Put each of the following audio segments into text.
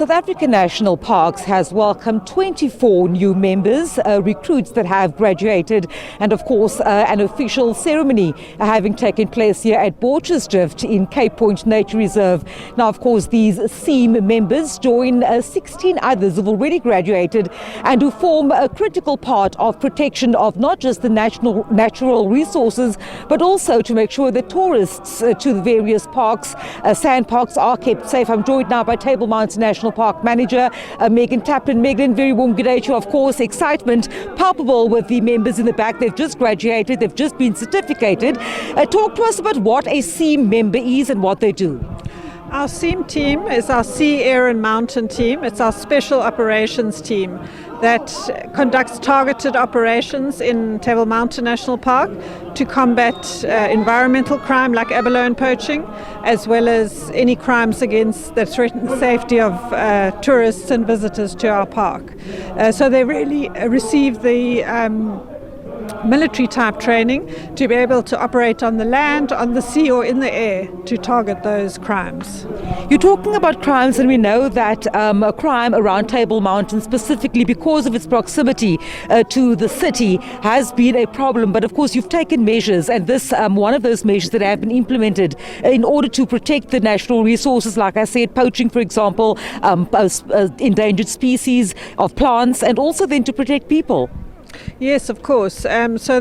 South African National Parks has welcomed 24 new members, recruits that have graduated, and of course an official ceremony having taken place here at Borchesdrift in Cape Point Nature Reserve. Now, of course, these SEAM members join 16 others who've already graduated and who form a critical part of protection of not just the natural resources, but also to make sure that tourists to the various parks, sand parks, are kept safe. I'm joined now by Table Mountain National Park Manager Megan Taplin. Megan, very warm good day to you. Of course, excitement palpable with the members in the back. They've just graduated, they've just been certificated. Talk to us about what a SEAM member is and what they do. Our SEAM team is our Sea, Air and Mountain team. It's our special operations team that conducts targeted operations in Table Mountain National Park to combat environmental crime like abalone poaching, as well as any crimes that threaten the safety of tourists and visitors to our park. So they really receive the military type training to be able to operate on the land, on the sea or in the air to target those crimes. You're talking about crimes, and we know that a crime around Table Mountain, specifically because of its proximity to the city, has been a problem. But of course you've taken measures, and this one of those measures that have been implemented in order to protect the natural resources, like I said, poaching, for example, endangered species of plants, and also then to protect people. Yes, of course. So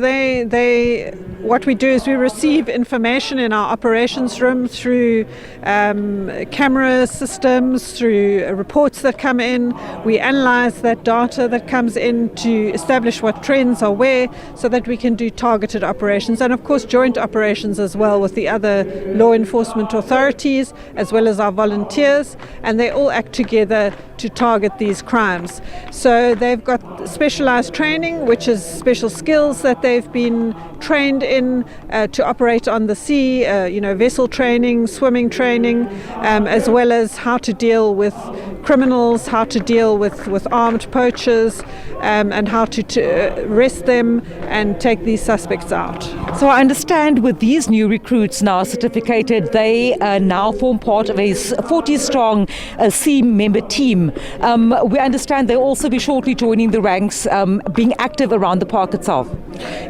what we do is we receive information in our operations room through camera systems, through reports that come in. We analyze that data that comes in to establish what trends are where, so that we can do targeted operations, and of course joint operations as well with the other law enforcement authorities as well as our volunteers, and they all act together to target these crimes. So they've got specialized training, which is special skills that they've been trained in to operate on the sea, vessel training, swimming training, as well as how to deal with criminals, how to deal with armed poachers, and how to arrest them and take these suspects out. So I understand with these new recruits now certificated, they now form part of a 40-strong SEAM member team. We understand they'll also be shortly joining the ranks, being active around the park itself.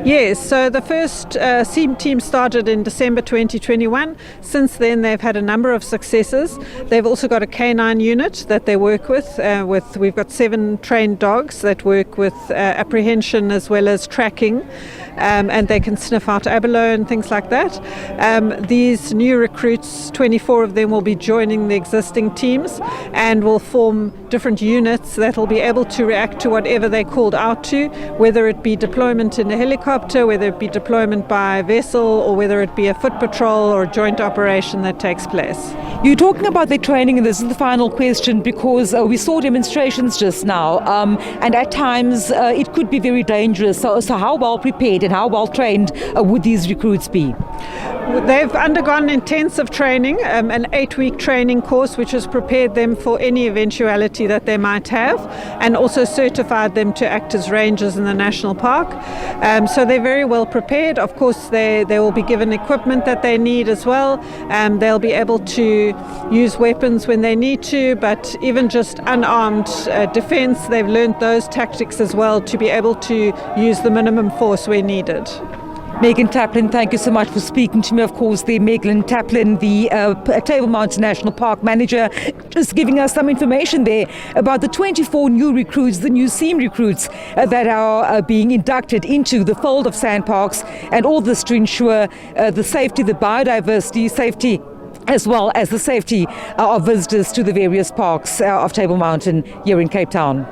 Yes, so the first SEAM team started in December 2021. Since then they've had a number of successes. They've also got a canine unit that they work with. We've got 7 trained dogs that work with apprehension as well as tracking, and they can sniff out abalone, things like that. These new recruits, 24 of them, will be joining the existing teams and will form different units that will be able to react to whatever they're called out to, whether it be deployment in a helicopter, whether it be deployment by vessel, or whether it be a foot patrol or a joint operation that takes place. You're talking about their training, and this is the final question, because we saw demonstrations just now, and at times it could be very dangerous. So how well prepared and how well trained would these recruits be? They've undergone intensive training, an 8-week training course which has prepared them for any eventuality that they might have, and also certified them to act as rangers in the national park. So they're very well prepared. Of course they will be given equipment that they need as well. They'll be able to use weapons when they need to, but even just unarmed defense, they've learned those tactics as well to be able to use the minimum force where needed. Megan Taplin, thank you so much for speaking to me. Of course, Megan Taplin, the Table Mountain National Park Manager, just giving us some information there about the 24 new recruits, the new SEAM recruits that are being inducted into the fold of sand parks, and all this to ensure the safety, the biodiversity safety, as well as the safety of visitors to the various parks of Table Mountain here in Cape Town.